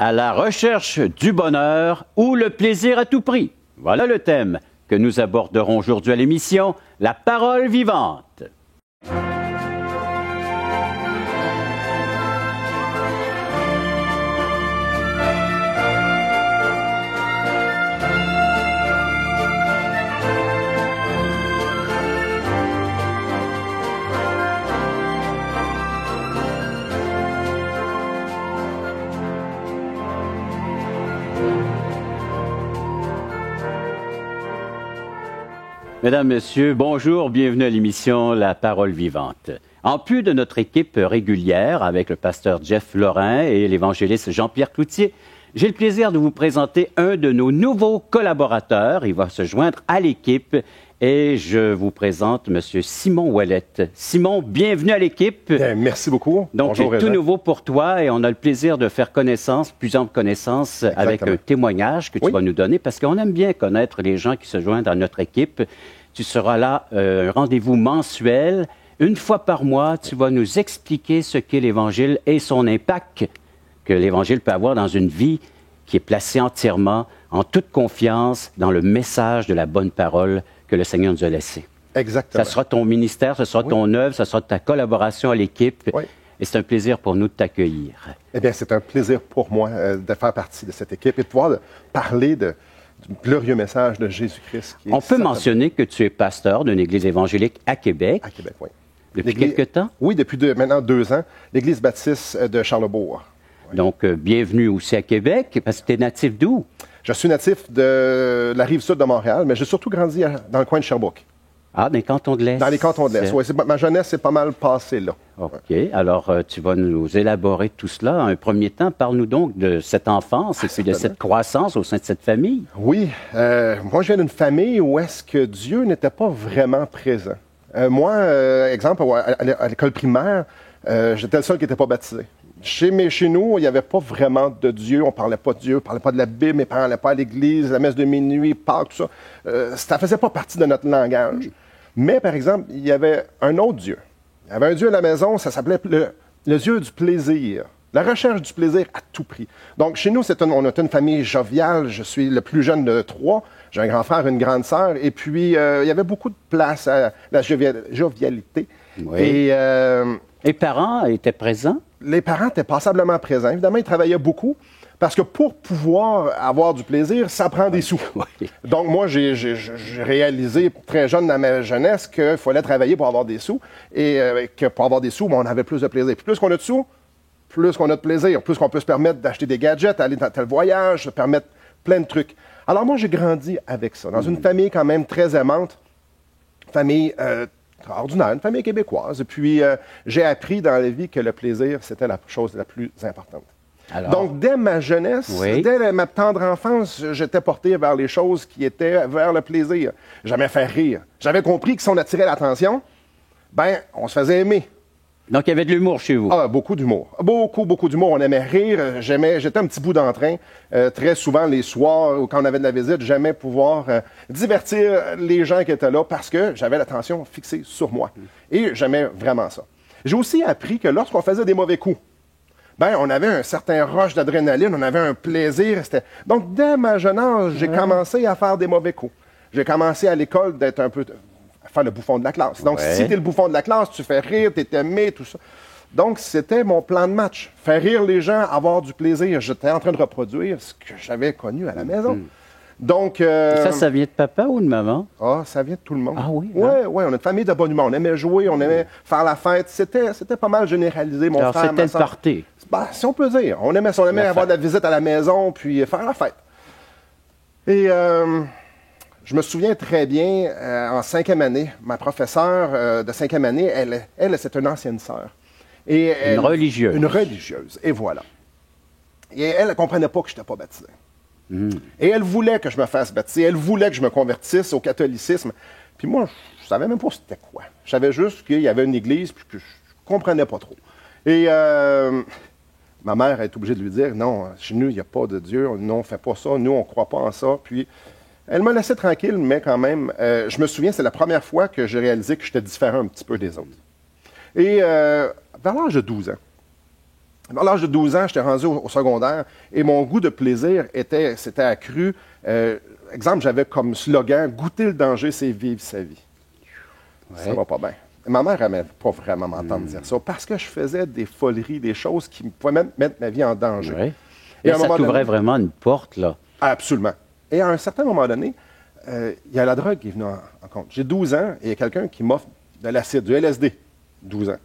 À la recherche du bonheur ou le plaisir à tout prix. Voilà le thème que nous aborderons aujourd'hui à l'émission La Parole vivante. Mesdames, Messieurs, bonjour, bienvenue à l'émission La Parole vivante. En plus de notre équipe régulière avec le pasteur Jeff Lorrain et l'évangéliste Jean-Pierre Cloutier, j'ai le plaisir de vous présenter un de nos nouveaux collaborateurs. Il va se joindre à l'équipe et je vous présente M. Simon Ouellette. Simon, bienvenue à l'équipe. Bien, merci beaucoup. Donc, c'est tout nouveau pour toi et on a le plaisir de faire connaissance, plus ample connaissance, avec un témoignage que tu vas nous donner parce qu'on aime bien connaître les gens qui se joignent à notre équipe. Tu seras là, un rendez-vous mensuel. Une fois par mois, tu vas nous expliquer ce qu'est l'Évangile et son impact que l'Évangile peut avoir dans une vie qui est placée entièrement, en toute confiance, dans le message de la bonne parole que le Seigneur nous a laissé. Exactement. Ça sera ton ministère, ce sera ton œuvre, ça sera ta collaboration à l'équipe. Oui. Et c'est un plaisir pour nous de t'accueillir. Eh bien, c'est un plaisir pour moi de faire partie de cette équipe et de pouvoir parler du glorieux message de Jésus-Christ. On peut mentionner que tu es pasteur d'une église évangélique à Québec. À Québec, oui. Depuis quelque temps? Oui, depuis maintenant 2 ans. L'Église baptiste de Charlesbourg. Oui. Donc, bienvenue aussi à Québec, parce que tu es natif d'où? Je suis natif de la rive sud de Montréal, mais j'ai surtout grandi dans le coin de Sherbrooke. Ah, dans les cantons de l'Est. Dans les cantons de l'Est, oui. Ma jeunesse s'est pas mal passée là. OK. Alors, tu vas nous élaborer tout cela. En un premier temps, parle-nous donc de cette enfance et puis de cette croissance au sein de cette famille. Oui. Moi, je viens d'une famille où est-ce que Dieu n'était pas vraiment présent. Moi, exemple, à l'école primaire, j'étais le seul qui n'était pas baptisé. Chez nous, il n'y avait pas vraiment de Dieu. On ne parlait pas de Dieu, on ne parlait pas de la Bible, mes parents n'allaient pas à l'église, la messe de minuit, Pâques, tout ça. Ça ne faisait pas partie de notre langage. Mais, par exemple, il y avait un autre Dieu. Il y avait un Dieu à la maison, ça s'appelait le Dieu du plaisir. La recherche du plaisir à tout prix. Donc, chez nous, on est une famille joviale. Je suis le plus jeune de 3. J'ai un grand frère, une grande sœur. Et puis, il y avait beaucoup de place à la jovialité. Oui. Et les parents étaient présents? Les parents étaient passablement présents. Évidemment, ils travaillaient beaucoup. Parce que pour pouvoir avoir du plaisir, ça prend des sous. Oui. Donc, moi, j'ai réalisé très jeune dans ma jeunesse qu'il fallait travailler pour avoir des sous. Et que pour avoir des sous, on avait plus de plaisir. Puis plus qu'on a de sous, plus qu'on a de plaisir, plus qu'on peut se permettre d'acheter des gadgets, aller dans tel voyage, se permettre plein de trucs. Alors moi, j'ai grandi avec ça, dans une famille quand même très aimante, famille ordinaire, une famille québécoise. Et puis, j'ai appris dans la vie que le plaisir, c'était la chose la plus importante. Alors, donc, dès ma jeunesse, dès ma tendre enfance, j'étais porté vers les choses qui étaient vers le plaisir. J'aimais faire rire. J'avais compris que si on attirait l'attention, ben, on se faisait aimer. Donc, il y avait de l'humour chez vous? Ah, beaucoup d'humour. Beaucoup d'humour. On aimait rire. J'étais un petit bout d'entrain. Très souvent, les soirs, ou quand on avait de la visite, j'aimais pouvoir divertir les gens qui étaient là parce que j'avais l'attention fixée sur moi. Et j'aimais vraiment ça. J'ai aussi appris que lorsqu'on faisait des mauvais coups, ben, on avait un certain rush d'adrénaline, on avait un plaisir. Donc, dès ma jeune âge, j'ai commencé à faire des mauvais coups. J'ai commencé à l'école d'être un peu... faire le bouffon de la classe. Donc, si tu es le bouffon de la classe, tu fais rire, tu es aimé, tout ça. Donc, c'était mon plan de match. Faire rire les gens, avoir du plaisir. J'étais en train de reproduire ce que j'avais connu à la maison. Donc... ça vient de papa ou de maman? Ah, ça vient de tout le monde. Ah oui? Oui, on a une famille de bon humeur. On aimait jouer, on aimait faire la fête. C'était pas mal généralisé, mon Alors, frère, c'était le party? Ben, si on peut dire. On aimait avoir de la visite à la maison, puis faire la fête. Et... je me souviens très bien, en 5e année, ma professeure de 5e année, elle c'est une ancienne sœur. Une religieuse. Une religieuse, et voilà. Et elle ne comprenait pas que je n'étais pas baptisé. Et elle voulait que je me fasse baptiser, elle voulait que je me convertisse au catholicisme. Puis moi, je ne savais même pas c'était quoi. Je savais juste qu'il y avait une église, puis que je ne comprenais pas trop. Et ma mère est obligée de lui dire, non, chez nous, il n'y a pas de Dieu, nous, on ne fait pas ça, nous, on ne croit pas en ça. Puis... elle m'a laissé tranquille, mais quand même, je me souviens, c'est la première fois que j'ai réalisé que j'étais différent un petit peu des autres. Et vers l'âge de 12 ans, À l'âge de 12 ans, j'étais rendu au secondaire et mon goût de plaisir s'était accru. Exemple, j'avais comme slogan « Goûter le danger, c'est vivre sa vie ». Ouais. Ça va pas bien. Ma mère n'aimait pas vraiment m'entendre dire ça parce que je faisais des foleries, des choses qui pouvaient même mettre ma vie en danger. Ouais. Et ça t'ouvrait vraiment une porte, là. Absolument. Et à un certain moment donné, il y a la drogue qui est venue en compte. J'ai 12 ans et il y a quelqu'un qui m'offre de l'acide, du LSD. 12 ans.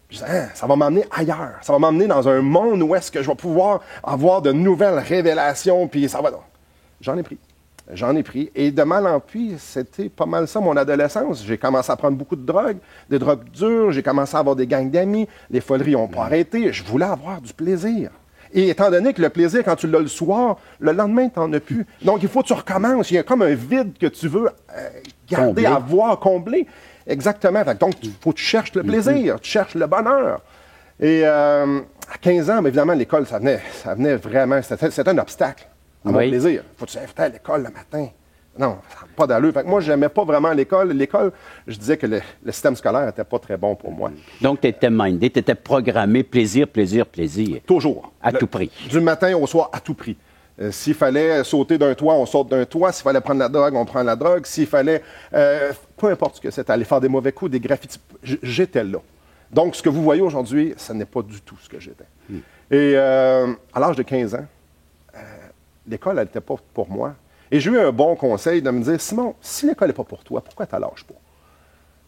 Je dis, ça va m'emmener ailleurs. Ça va m'emmener dans un monde où est-ce que je vais pouvoir avoir de nouvelles révélations, puis ça va... J'en ai pris. J'en ai pris. Et de mal en pis, c'était pas mal ça, mon adolescence. J'ai commencé à prendre beaucoup de drogues, des drogues dures. J'ai commencé à avoir des gangs d'amis. Les foleries n'ont pas arrêté. Je voulais avoir du plaisir. Et étant donné que le plaisir, quand tu l'as le soir, le lendemain, tu n'en as plus. Donc, il faut que tu recommences. Il y a comme un vide que tu veux garder, avoir, combler. Exactement. Donc, il faut que tu cherches le plaisir, tu cherches le bonheur. Et à 15 ans, bien évidemment, l'école, ça venait vraiment... C'était un obstacle à mon plaisir. Il faut que tu t'invites à l'école le matin. Non, ça n'a pas d'allure. Fait que moi, je n'aimais pas vraiment l'école. L'école, je disais que le système scolaire n'était pas très bon pour moi. Donc, tu étais mindé, tu étais programmé plaisir, plaisir, plaisir. Toujours. À tout prix. Du matin au soir, à tout prix. S'il fallait sauter d'un toit, on saute d'un toit. S'il fallait prendre la drogue, on prend la drogue. S'il fallait, peu importe ce que c'était, aller faire des mauvais coups, des graffitis, j'étais là. Donc, ce que vous voyez aujourd'hui, ce n'est pas du tout ce que j'étais. Et à l'âge de 15 ans, l'école, elle n'était pas pour moi. Et j'ai eu un bon conseil de me dire, Simon, si l'école n'est pas pour toi, pourquoi tu ne la lâches pas?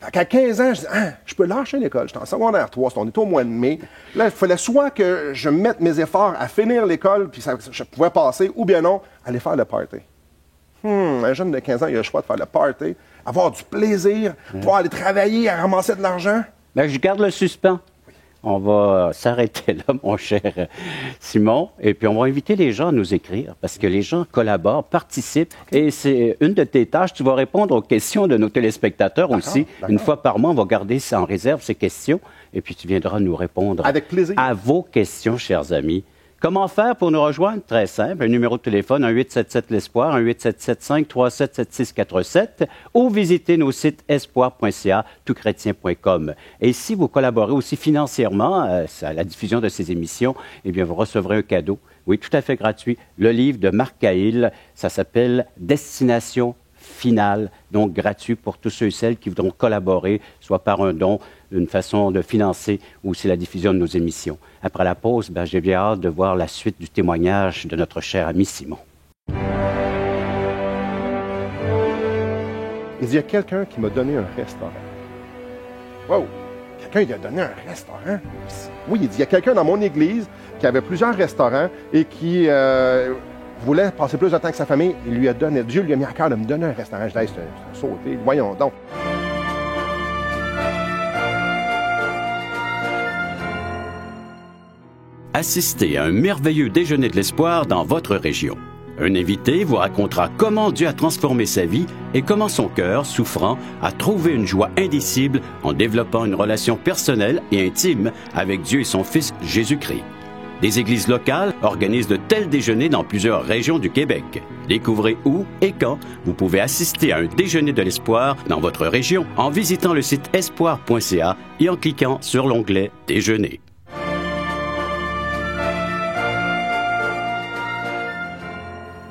Fait qu'à 15 ans, je dis, je peux lâcher l'école. J'étais en secondaire 3, on était au mois de mai. Là, il fallait soit que je mette mes efforts à finir l'école, puis je pouvais passer, ou bien non, aller faire le party. Un jeune de 15 ans, il a le choix de faire le party, avoir du plaisir, pouvoir aller travailler, à ramasser de l'argent. Bien, je garde le suspens. On va s'arrêter là, mon cher Simon, et puis on va inviter les gens à nous écrire, parce que les gens collaborent, participent, et c'est une de tes tâches. Tu vas répondre aux questions de nos téléspectateurs aussi. Une fois par mois, on va garder ça en réserve, ces questions, et puis tu viendras nous répondre avec plaisir à vos questions, chers amis. Comment faire pour nous rejoindre? Très simple. Un numéro de téléphone, 1-877-L'Espoir, 1-877-537-7647, ou visitez nos sites espoir.ca, toutchrétien.com. Et si vous collaborez aussi financièrement à la diffusion de ces émissions, eh bien, vous recevrez un cadeau, oui, tout à fait gratuit, le livre de Marc Cahill. Ça s'appelle « Destination finale », donc gratuit pour tous ceux et celles qui voudront collaborer, soit par un don, une façon de financer ou c'est la diffusion de nos émissions. Après la pause, j'ai bien hâte de voir la suite du témoignage de notre cher ami Simon. Il y a quelqu'un qui m'a donné un restaurant. Wow! Quelqu'un lui a donné un restaurant? Oui, il y a quelqu'un dans mon église qui avait plusieurs restaurants et qui voulait passer plus de temps avec sa famille. Il lui a donné, Dieu lui a mis à cœur de me donner un restaurant. Je dis, c'est un sauté. Voyons donc. Assistez à un merveilleux déjeuner de l'espoir dans votre région. Un invité vous racontera comment Dieu a transformé sa vie et comment son cœur, souffrant, a trouvé une joie indicible en développant une relation personnelle et intime avec Dieu et son Fils Jésus-Christ. Des églises locales organisent de tels déjeuners dans plusieurs régions du Québec. Découvrez où et quand vous pouvez assister à un déjeuner de l'espoir dans votre région en visitant le site espoir.ca et en cliquant sur l'onglet « Déjeuner ».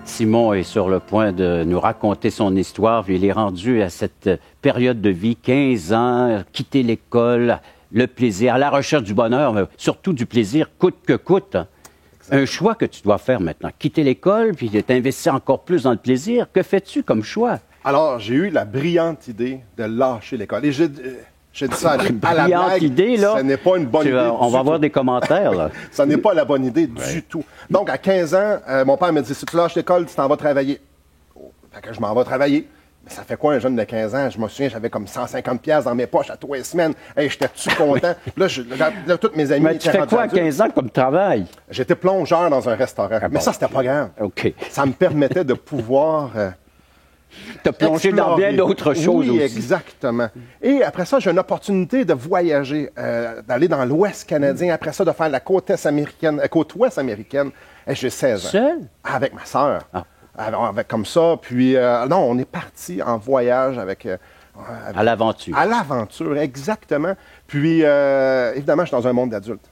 Simon est sur le point de nous raconter son histoire. Il est rendu à cette période de vie, 15 ans, quitter l'école, le plaisir, à la recherche du bonheur, mais surtout du plaisir, coûte que coûte. Un choix que tu dois faire maintenant. Quitter l'école, puis t'investir encore plus dans le plaisir. Que fais-tu comme choix? Alors, j'ai eu la brillante idée de lâcher l'école. Et j'ai dit ça à la blague, idée, là. Ce n'est pas une bonne idée. On va avoir des commentaires, là. Ça n'est pas la bonne idée du tout. Donc, à 15 ans, mon père me dit, si tu lâches l'école, tu t'en vas travailler. Fait que je m'en vais travailler. Mais ça fait quoi, un jeune de 15 ans? Je me souviens, j'avais comme 150$ dans mes poches à 3 semaines. Hey, j'étais-tu content? Là, tous mes amis... Mais tu fais quoi à 15 ans comme travail? J'étais plongeur dans un restaurant. Mais ça, c'était pas grave. OK. Ça me permettait de pouvoir... T'as plongé dans bien d'autres choses aussi. Oui, exactement. Et après ça, j'ai une opportunité de voyager, d'aller dans l'Ouest canadien. Après ça, de faire la côte ouest américaine. Et j'ai 16 ans. Seul? Avec ma sœur. Avec comme ça. Puis, non, on est parti en voyage avec... à l'aventure. À l'aventure, exactement. Puis, évidemment, je suis dans un monde d'adultes.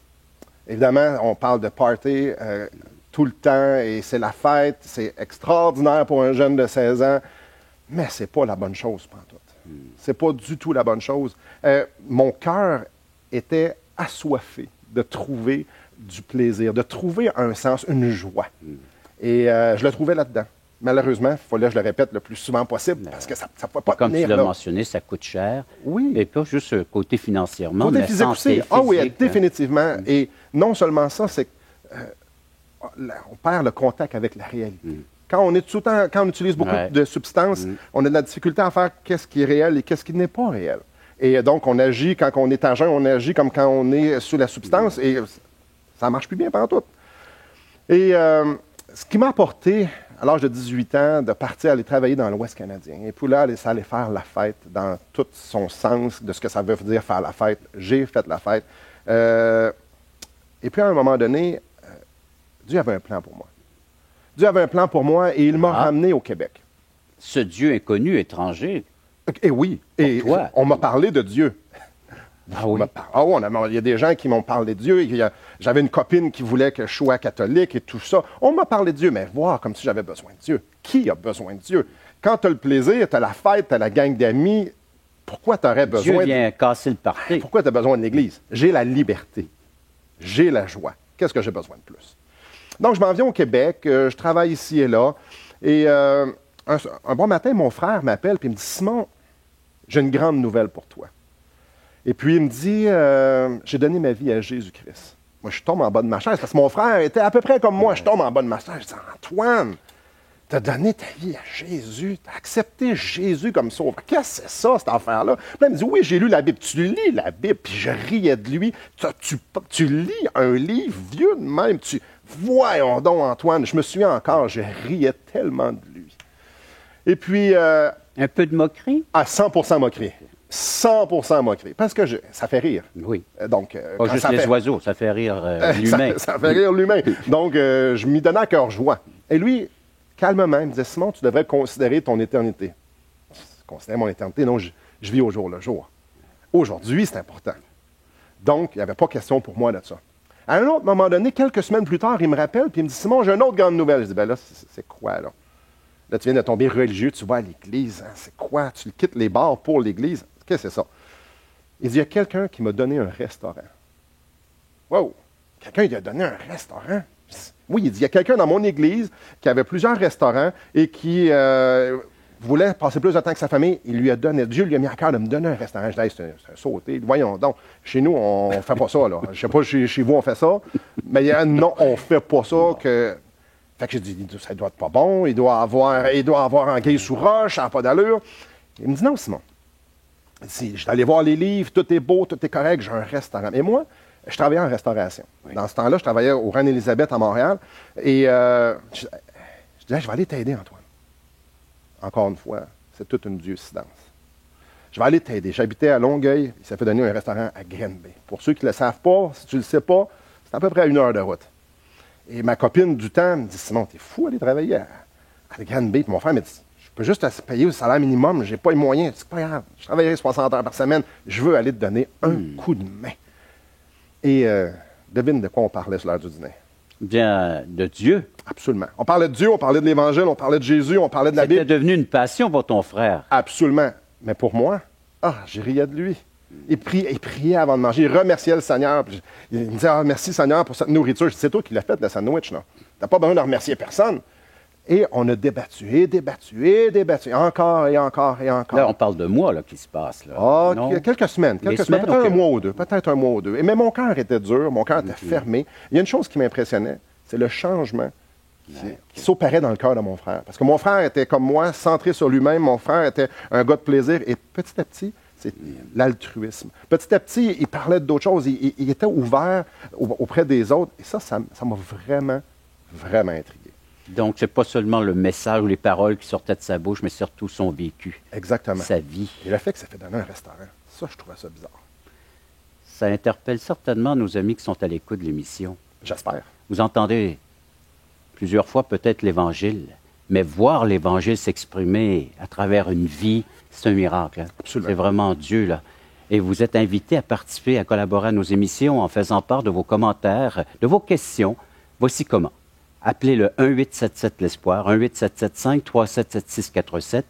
Évidemment, on parle de party tout le temps et c'est la fête, c'est extraordinaire pour un jeune de 16 ans, mais c'est pas la bonne chose, pantoute. C'est pas du tout la bonne chose. Mon cœur était assoiffé de trouver du plaisir, de trouver un sens, une joie. Et je le trouvais là-dedans. Malheureusement, il fallait que je le répète le plus souvent possible parce que ça ne peut pas comme tenir. Comme tu l'as là. mentionné, ça coûte cher. Oui. Et pas juste côté financièrement, Côté mais physique santé, aussi. physique, Ah oui, hein. définitivement. Et non seulement ça, c'est qu'on perd le contact avec la réalité. Quand on est tout le temps, quand on utilise beaucoup de substances, on a de la difficulté à faire qu'est-ce qui est réel et qu'est-ce qui n'est pas réel. Et donc, on agit, quand on est à jeun, on agit comme quand on est sous la substance et ça ne marche plus bien pendant tout. Et ce qui m'a apporté, à l'âge de 18 ans, de partir aller travailler dans l'Ouest canadien. Et puis là, ça allait faire la fête dans tout son sens de ce que ça veut dire faire la fête. J'ai fait la fête. Et puis, à un moment donné, Dieu avait un plan pour moi. Dieu avait un plan pour moi et il m'a ramené au Québec. Ce Dieu inconnu, étranger. Et oui. Et toi. on m'a parlé de Dieu. Ah oui? Ah oui, il y a des gens qui m'ont parlé de Dieu. J'avais une copine qui voulait que je sois catholique et tout ça. On m'a parlé de Dieu, mais voir comme si j'avais besoin de Dieu. Qui a besoin de Dieu? Quand tu as le plaisir, tu as la fête, tu as la gang d'amis, pourquoi tu aurais besoin Dieu vient casser le party. Pourquoi tu as besoin de l'Église? J'ai la liberté. J'ai la joie. Qu'est-ce que j'ai besoin de plus? Donc, je m'en viens au Québec. Je travaille ici et là. Et un bon matin, mon frère m'appelle et il me dit « Simon, j'ai une grande nouvelle pour toi. » Et puis, il me dit j'ai donné ma vie à Jésus-Christ. Moi, je tombe en bas de ma chaise parce que mon frère était à peu près comme moi. Je tombe en bas de ma chaise. Je dis Antoine, tu as donné ta vie à Jésus. Tu as accepté Jésus comme sauveur. Qu'est-ce que c'est ça, cette affaire-là? Puis là, il me dit oui, j'ai lu la Bible. Tu lis la Bible. Puis je riais de lui. Tu lis un livre vieux de même. Voyons donc, Antoine. Je me souviens encore, je riais tellement de lui. Et puis. Un peu de moquerie? À 100% moquerie. 100% moquerie. Parce que ça fait rire. Oui. Donc, pas juste les oiseaux, ça fait rire l'humain. Ça fait rire l'humain. Donc, je m'y donnais à cœur joie. Et lui, calmement, il me disait, Simon, tu devrais considérer ton éternité. Considérer mon éternité? Non, je vis au jour le jour. Aujourd'hui, c'est important. Donc, il n'y avait pas question pour moi de ça. À un autre moment donné, quelques semaines plus tard, il me rappelle, puis il me dit, Simon, j'ai une autre grande nouvelle. Je dis, ben là, c'est quoi, là? Là, tu viens de tomber religieux, tu vas à l'église. Hein? C'est quoi? Tu quittes les bars pour l'église. Qu'est-ce que c'est ça? Il dit, il y a quelqu'un qui m'a donné un restaurant. Wow! Quelqu'un lui a donné un restaurant? Oui, il dit, il y a quelqu'un dans mon église qui avait plusieurs restaurants et qui voulait passer plus de temps que sa famille. Il lui a donné, Dieu lui a mis à cœur de me donner un restaurant. Je dis, c'est un sauté. Voyons donc. Chez nous, on ne fait pas ça, là. Je ne sais pas, chez vous, on fait ça. Mais il y a non, on ne fait pas ça. Fait que j'ai dit, ça doit être pas bon. Il doit avoir anguille sous roche, ça n'a pas d'allure. Il me dit, non, Simon. Je suis allé voir les livres, tout est beau, tout est correct, j'ai un restaurant. Et moi, je travaillais en restauration. Oui. Dans ce temps-là, je travaillais au Reine-Élisabeth à Montréal. Et je disais, je vais aller t'aider, Antoine. Encore une fois, c'est toute une dieucidence. Je vais aller t'aider. J'habitais à Longueuil, il s'est fait donner un restaurant à Granby. Pour ceux qui ne le savent pas, si tu ne le sais pas, c'est à peu près 1 heure de route. Et ma copine du temps me dit, Simon, t'es fou d'aller travailler à Granby. Puis mon frère me dit, je peux juste te payer au salaire minimum, j'ai pas les moyens. C'est pas grave, je travaillerai 60 heures par semaine, je veux aller te donner un coup de main. Et devine de quoi on parlait sur l'heure du dîner. Bien, de Dieu. Absolument. On parlait de Dieu, on parlait de l'Évangile, on parlait de Jésus, on parlait de la Bible. C'était devenu une passion pour ton frère. Absolument. Mais pour moi, je riais de lui. Il priait avant de manger, il remerciait le Seigneur. Il me disait, merci Seigneur pour cette nourriture. Je dis, c'est toi qui l'as fait, le sandwich, là. Tu n'as pas besoin de remercier personne. Et on a débattu, encore et encore et encore. Là, on parle de mois là, qui se passe. Là. Quelques semaines, peut-être okay. un mois ou deux, Mais mon cœur était dur, mon cœur était fermé. Il y a une chose qui m'impressionnait, c'est le changement qui s'opérait dans le cœur de mon frère. Parce que mon frère était comme moi, centré sur lui-même. Mon frère était un gars de plaisir. Et petit à petit, c'est l'altruisme. Petit à petit, il parlait d'autres choses. Il était ouvert auprès des autres. Et ça m'a vraiment, vraiment intrigué. Donc, c'est pas seulement le message ou les paroles qui sortaient de sa bouche, mais surtout son vécu. Exactement. Sa vie. Et le fait que ça fait donner un restaurant, ça, je trouvais ça bizarre. Ça interpelle certainement nos amis qui sont à l'écoute de l'émission. J'espère. Vous entendez plusieurs fois peut-être l'Évangile, mais voir l'Évangile s'exprimer à travers une vie, c'est un miracle. Hein? Absolument. C'est vraiment Dieu, là. Et vous êtes invité à participer, à collaborer à nos émissions en faisant part de vos commentaires, de vos questions. Voici comment. Appelez le 1-877-LESPOIR, 1-877-537-7647.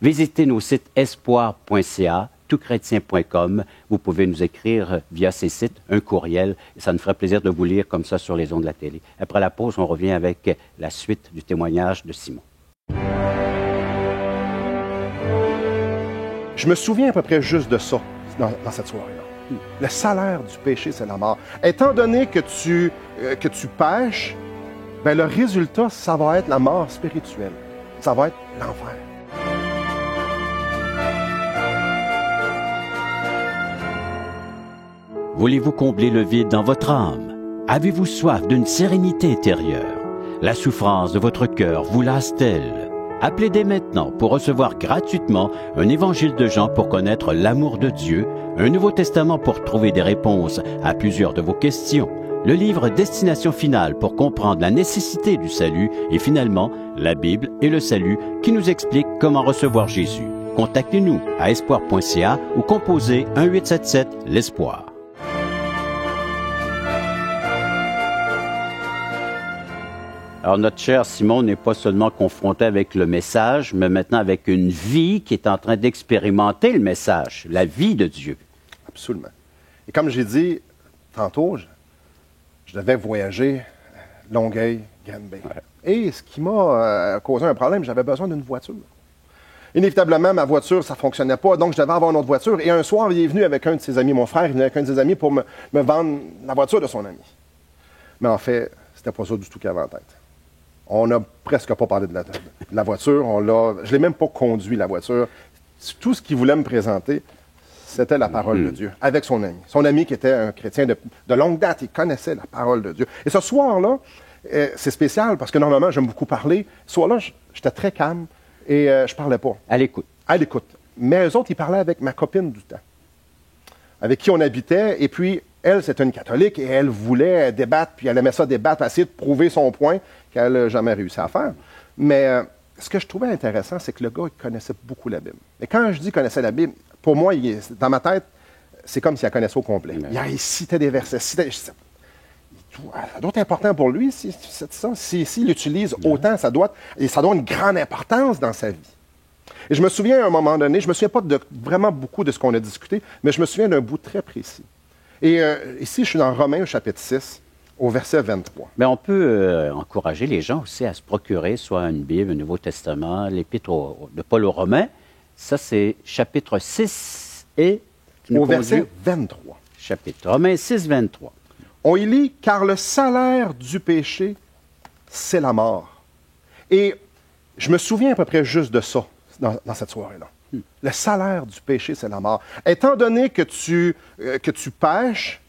Visitez nos sites espoir.ca, toutchrétien.com. Vous pouvez nous écrire via ces sites un courriel. Et ça nous ferait plaisir de vous lire comme ça sur les ondes de la télé. Après la pause, on revient avec la suite du témoignage de Simon. Je me souviens à peu près juste de ça dans cette soirée-là. Le salaire du péché, c'est la mort. Étant donné que tu pêches, ben le résultat, ça va être la mort spirituelle. Ça va être l'enfer. Voulez-vous combler le vide dans votre âme? Avez-vous soif d'une sérénité intérieure? La souffrance de votre cœur vous lasse-t-elle? Appelez dès maintenant pour recevoir gratuitement un évangile de Jean pour connaître l'amour de Dieu, un Nouveau Testament pour trouver des réponses à plusieurs de vos questions, le livre Destination finale pour comprendre la nécessité du salut et finalement la Bible et le salut qui nous explique comment recevoir Jésus. Contactez-nous à espoir.ca ou composez 1-877-LESPOIR. Alors, notre cher Simon n'est pas seulement confronté avec le message, mais maintenant avec une vie qui est en train d'expérimenter le message, la vie de Dieu. Absolument. Et comme j'ai dit tantôt, je devais voyager Longueuil, Granby. Ouais. Et ce qui m'a causé un problème, j'avais besoin d'une voiture. Inévitablement, ma voiture, ça ne fonctionnait pas, donc je devais avoir une autre voiture. Et un soir, il est venu avec un de ses amis, mon frère, il est venu avec un de ses amis pour me vendre la voiture de son ami. Mais en fait, c'était pas ça du tout qu'il avait en tête. On n'a presque pas parlé de la voiture. Je ne l'ai même pas conduit, la voiture. Tout ce qu'il voulait me présenter, c'était la parole de Dieu, avec son ami. Son ami qui était un chrétien de longue date, il connaissait la parole de Dieu. Et ce soir-là, c'est spécial parce que normalement, j'aime beaucoup parler. Ce soir-là, j'étais très calme et je ne parlais pas. À l'écoute. À l'écoute. Mais eux autres, ils parlaient avec ma copine du temps, avec qui on habitait. Et puis, elle, c'était une catholique et elle voulait débattre, puis elle aimait ça débattre, essayer de prouver son point qu'elle n'a jamais réussi à faire. Mais ce que je trouvais intéressant, c'est que le gars, il connaissait beaucoup la Bible. Et quand je dis connaissait la Bible, pour moi, dans ma tête, c'est comme s'il la connaissait au complet. Il citait des versets. Ça doit être important pour lui, s'il l'utilise autant, ça doit avoir une grande importance dans sa vie. Et je me souviens à un moment donné, je ne me souviens pas vraiment beaucoup de ce qu'on a discuté, mais je me souviens d'un bout très précis. Et ici, je suis dans Romains au chapitre 6, au verset 23. Mais on peut encourager les gens aussi à se procurer soit une Bible, un Nouveau Testament, l'Épître de Paul aux Romains. Ça, c'est chapitre 6 et... Au verset 23. Chapitre Romains 6, 23. On y lit « Car le salaire du péché, c'est la mort. » Et je me souviens à peu près juste de ça dans cette soirée-là. Le salaire du péché, c'est la mort. Étant donné que tu pêches,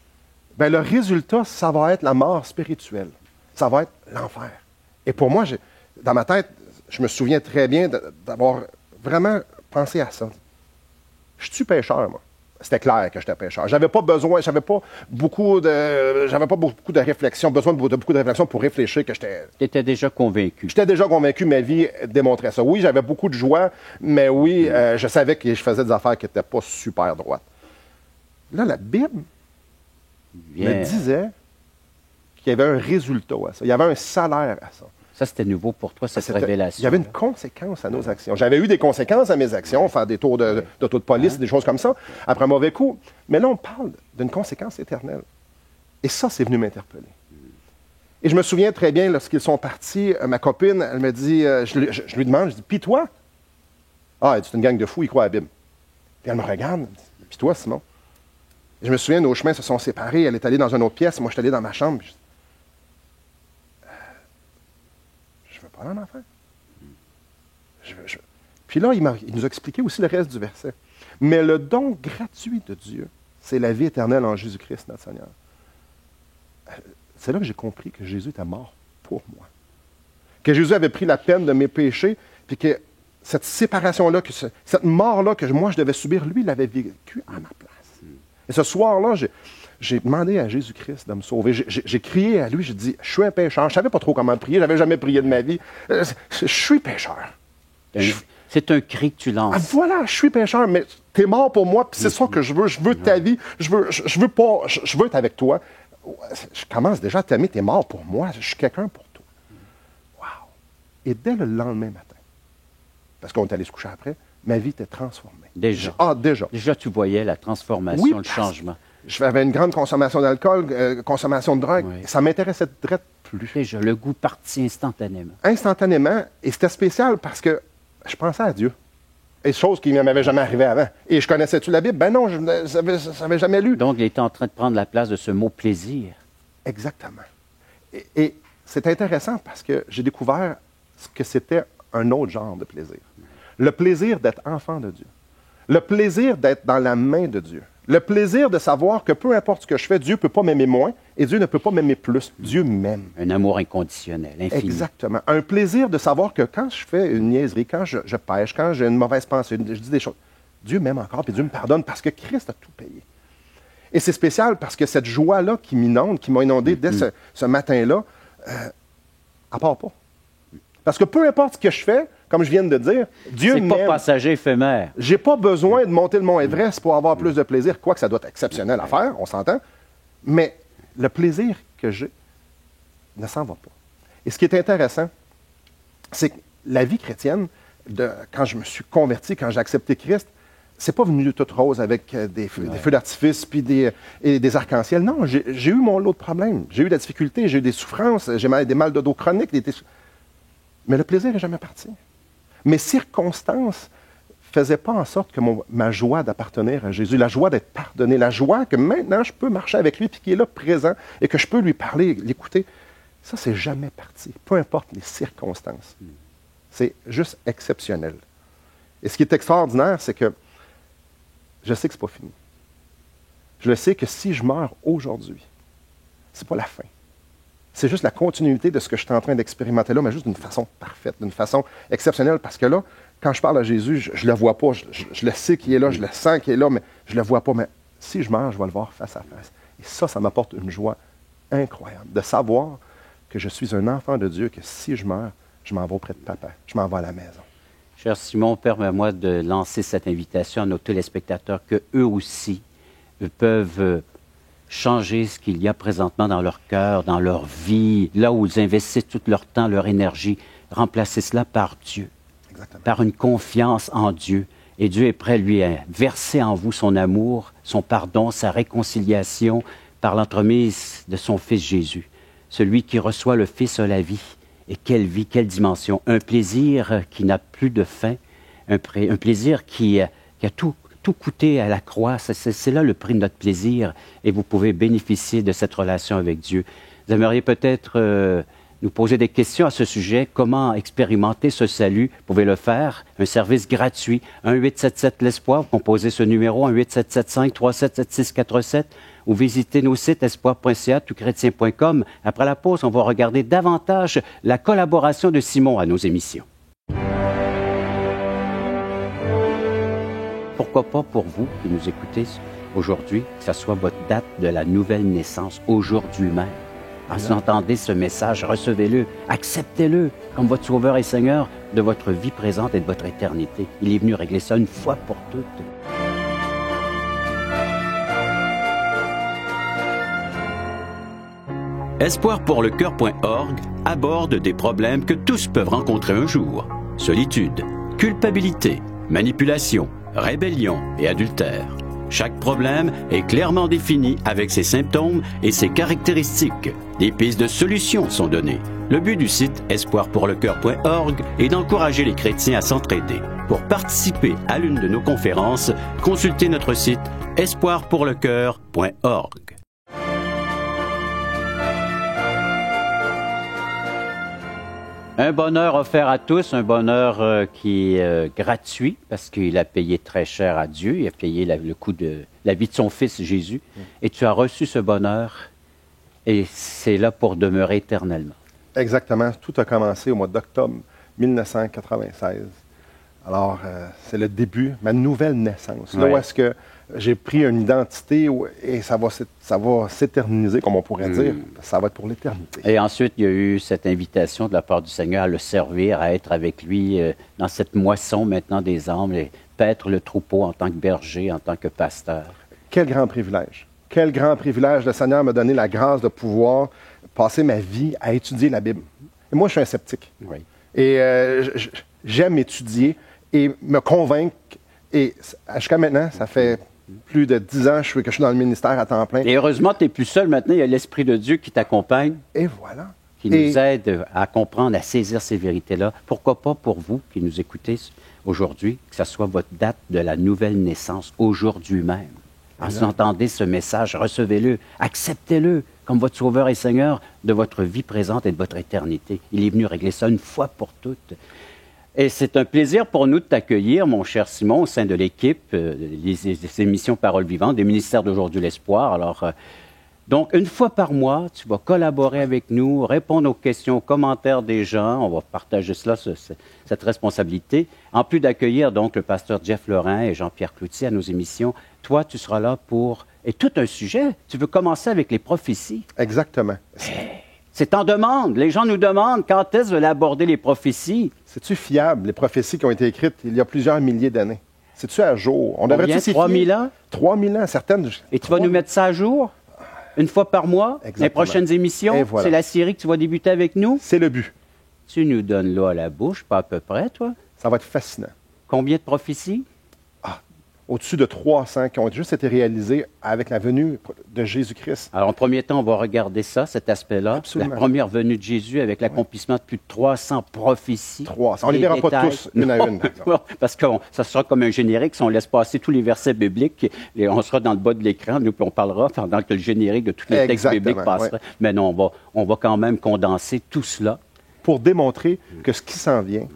ben le résultat, ça va être la mort spirituelle. Ça va être l'enfer. Et pour moi, dans ma tête, je me souviens très bien d'avoir vraiment pensé à ça. Je suis pécheur, moi. C'était clair que j'étais pécheur. J'avais pas beaucoup de réflexion, besoin de beaucoup de réflexion pour réfléchir que j'étais... Tu étais déjà convaincu. J'étais déjà convaincu, ma vie démontrait ça. Oui, j'avais beaucoup de joie, mais oui, je savais que je faisais des affaires qui n'étaient pas super droites. Là, la Bible me disait qu'il y avait un résultat à ça. Il y avait un salaire à ça. Ça, c'était nouveau pour toi, cette révélation. Il y avait une conséquence à nos actions. J'avais eu des conséquences à mes actions, faire des tours d'auto de police, des choses comme ça, après un mauvais coup. Mais là, on parle d'une conséquence éternelle. Et ça, c'est venu m'interpeller. Et je me souviens très bien, lorsqu'ils sont partis, ma copine, elle me dit, je lui demande, je dis, puis toi? Ah, c'est une gang de fous, ils croient à la Bible. Puis elle me regarde, puis toi, Simon? Et je me souviens, nos chemins se sont séparés, elle est allée dans une autre pièce, moi, je suis allé dans ma chambre. Je veux pas aller en enfer. Puis là, il nous a expliqué aussi le reste du verset. Mais le don gratuit de Dieu, c'est la vie éternelle en Jésus-Christ, notre Seigneur. C'est là que j'ai compris que Jésus était mort pour moi. Que Jésus avait pris la peine de mes péchés, puis que cette séparation-là, cette mort-là que moi je devais subir, lui, il l'avait vécu à ma place. Et ce soir-là, j'ai demandé à Jésus-Christ de me sauver. J'ai crié à lui, j'ai dit, je suis un pécheur. Je ne savais pas trop comment prier, je n'avais jamais prié de ma vie. Je suis pécheur. C'est un cri que tu lances. Ah, voilà, je suis pécheur, mais tu es mort pour moi, puis c'est ça que je veux. Je veux ta vie. Je veux être avec toi. Je commence déjà à t'aimer, tu es mort pour moi. Je suis quelqu'un pour toi. Wow! Et dès le lendemain matin, parce qu'on est allé se coucher après, ma vie était transformée. Déjà. Déjà. Déjà, tu voyais la transformation, Oui, le changement. J'avais une grande consommation d'alcool, consommation de drogue. Oui. Ça m'intéressait direct plus. Déjà, le goût partit instantanément. Instantanément. Et c'était spécial parce que je pensais à Dieu. Et chose qui ne m'avait jamais arrivé avant. Et je connaissais-tu la Bible? Ben non, je n'avais jamais lu. Donc, il est en train de prendre la place de ce mot plaisir. Exactement. Et c'est intéressant parce que j'ai découvert que c'était un autre genre de plaisir. Le plaisir d'être enfant de Dieu. Le plaisir d'être dans la main de Dieu. Le plaisir de savoir que peu importe ce que je fais, Dieu ne peut pas m'aimer moins et Dieu ne peut pas m'aimer plus. Dieu m'aime. Un amour inconditionnel, infini. Exactement. Un plaisir de savoir que quand je fais une niaiserie, quand je pêche, quand j'ai une mauvaise pensée, je dis des choses, Dieu m'aime encore et Dieu me pardonne parce que Christ a tout payé. Et c'est spécial parce que cette joie-là qui m'inonde, qui m'a inondé dès ce matin-là, elle ne part pas. Parce que peu importe ce que je fais, comme je viens de dire, Dieu m'aime. C'est pas passager éphémère. J'ai pas besoin de monter le mont Everest pour avoir plus de plaisir, quoique ça doit être exceptionnel à faire, on s'entend. Mais le plaisir que j'ai ne s'en va pas. Et ce qui est intéressant, c'est que la vie chrétienne, quand je me suis converti, quand j'ai accepté Christ, c'est pas venu toute rose avec des feux d'artifice puis des arcs-en-ciel. Non, j'ai eu mon lot de problèmes. J'ai eu de la difficulté, j'ai eu des souffrances, j'ai des mal de dos chroniques. Mais le plaisir n'est jamais parti. Mes circonstances ne faisaient pas en sorte que ma joie d'appartenir à Jésus, la joie d'être pardonné, la joie que maintenant je peux marcher avec lui puis qu'il est là présent et que je peux lui parler, l'écouter, ça, c'est jamais parti. Peu importe les circonstances. C'est juste exceptionnel. Et ce qui est extraordinaire, c'est que je sais que ce n'est pas fini. Je le sais que si je meurs aujourd'hui, ce n'est pas la fin. C'est juste la continuité de ce que je suis en train d'expérimenter là, mais juste d'une façon parfaite, d'une façon exceptionnelle. Parce que là, quand je parle à Jésus, je ne le vois pas. Je le sais qu'il est là, je le sens qu'il est là, mais je ne le vois pas. Mais si je meurs, je vais le voir face à face. Et ça m'apporte une joie incroyable de savoir que je suis un enfant de Dieu, que si je meurs, je m'en vais auprès de papa. Je m'en vais à la maison. Cher Simon, permets-moi de lancer cette invitation à nos téléspectateurs qu'eux aussi peuvent changer ce qu'il y a présentement dans leur cœur, dans leur vie, là où ils investissent tout leur temps, leur énergie, remplacer cela par Dieu, par une confiance en Dieu. Et Dieu est prêt, lui, à verser en vous son amour, son pardon, sa réconciliation par l'entremise de son Fils Jésus. Celui qui reçoit le Fils a la vie. Et quelle vie, quelle dimension. Un plaisir qui n'a plus de fin, un plaisir qui a tout coûté à la croix. C'est là le prix de notre plaisir et vous pouvez bénéficier de cette relation avec Dieu. Vous aimeriez peut-être nous poser des questions à ce sujet. Comment expérimenter ce salut? Vous pouvez le faire. Un service gratuit. 1-877-l'Espoir. Vous composez ce numéro 1-877-537-7647 ou visitez nos sites espoir.ca, toutchrétien.com. Après la pause, on va regarder davantage la collaboration de Simon à nos émissions. Pourquoi pas pour vous qui nous écoutez aujourd'hui, que ce soit votre date de la nouvelle naissance aujourd'hui même. Quand vous entendez ce message, recevez-le, acceptez-le comme votre Sauveur et Seigneur de votre vie présente et de votre éternité. Il est venu régler ça une fois pour toutes. Espoirpourlecoeur.org aborde des problèmes que tous peuvent rencontrer un jour. Solitude, culpabilité, manipulation, rébellion et adultère. Chaque problème est clairement défini avec ses symptômes et ses caractéristiques. Des pistes de solutions sont données. Le but du site espoirpourlecoeur.org est d'encourager les chrétiens à s'entraider. Pour participer à l'une de nos conférences, consultez notre site espoirpourlecoeur.org. Un bonheur offert à tous, un bonheur qui est gratuit parce qu'il a payé très cher à Dieu, il a payé le coût de la vie de son Fils Jésus. Et tu as reçu ce bonheur et c'est là pour demeurer éternellement. Exactement. Tout a commencé au mois d'octobre 1996. Alors, c'est le début, ma nouvelle naissance. Oui. Là où est-ce que j'ai pris une identité et ça va s'éterniser, comme on pourrait dire. Ça va être pour l'éternité. Et ensuite, il y a eu cette invitation de la part du Seigneur à le servir, à être avec lui dans cette moisson maintenant des âmes, et paître le troupeau en tant que berger, en tant que pasteur. Quel grand privilège. Quel grand privilège. Le Seigneur m'a donné la grâce de pouvoir passer ma vie à étudier la Bible. Et moi, je suis un sceptique. Oui. Et j'aime étudier et me convaincre. Et jusqu'à maintenant, ça fait plus de 10 ans que je suis dans le ministère à temps plein. Et heureusement, tu n'es plus seul maintenant. Il y a l'Esprit de Dieu qui t'accompagne. Et voilà. Qui nous aide à comprendre, à saisir ces vérités-là. Pourquoi pas pour vous qui nous écoutez aujourd'hui, que ce soit votre date de la nouvelle naissance aujourd'hui même. Quand vous entendez ce message, recevez-le, acceptez-le comme votre Sauveur et Seigneur de votre vie présente et de votre éternité. Il est venu régler ça une fois pour toutes. Et c'est un plaisir pour nous de t'accueillir, mon cher Simon, au sein de l'équipe des émissions Paroles vivantes, des ministères d'Aujourd'hui l'Espoir. Alors, donc, une fois par mois, tu vas collaborer avec nous, répondre aux questions, aux commentaires des gens. On va partager cela, cette responsabilité. En plus d'accueillir donc le pasteur Jeff Lorrain et Jean-Pierre Cloutier à nos émissions, toi, tu seras là pour... Et tout un sujet. Tu veux commencer avec les prophéties. Exactement. C'est en demande. Les gens nous demandent quand est-ce que vous allez aborder les prophéties. C'est-tu fiable, les prophéties qui ont été écrites il y a plusieurs milliers d'années? C'est-tu à jour? On devrait 3 000 ans? 3 000 ans, certaines. Et tu vas nous mettre ça à jour? Une fois par mois? Exactement. Les prochaines émissions? Voilà. C'est la série que tu vas débuter avec nous? C'est le but. Tu nous donnes là à la bouche, pas à peu près, toi? Ça va être fascinant. Combien de prophéties? Au-dessus de 300 qui ont juste été réalisées avec la venue de Jésus-Christ. Alors, en premier temps, on va regarder ça, cet aspect-là. Absolument. La première venue de Jésus avec l'accomplissement de plus de 300 prophéties. 300. On ne les verra pas tous, une à une. Parce que ça sera comme un générique. Si on laisse passer tous les versets bibliques, et on sera dans le bas de l'écran, nous, puis on parlera pendant que le générique de tous les textes bibliques passera. Ouais. Mais non, on va quand même condenser tout cela. Pour démontrer que ce qui s'en vient,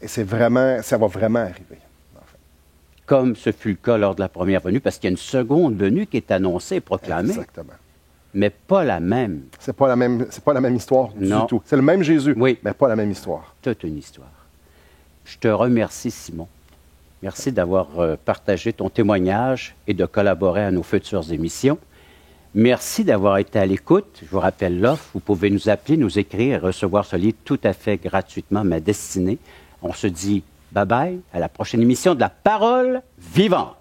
et ça va vraiment arriver. Comme ce fut le cas lors de la première venue, parce qu'il y a une seconde venue qui est annoncée et proclamée. Exactement. Mais pas la même. C'est pas la même histoire du tout. C'est le même Jésus, mais pas la même histoire. Toute une histoire. Je te remercie, Simon. Merci d'avoir partagé ton témoignage et de collaborer à nos futures émissions. Merci d'avoir été à l'écoute. Je vous rappelle l'offre. Vous pouvez nous appeler, nous écrire et recevoir ce livre tout à fait gratuitement, Ma destinée. On se dit bye-bye, à la prochaine émission de La Parole vivante.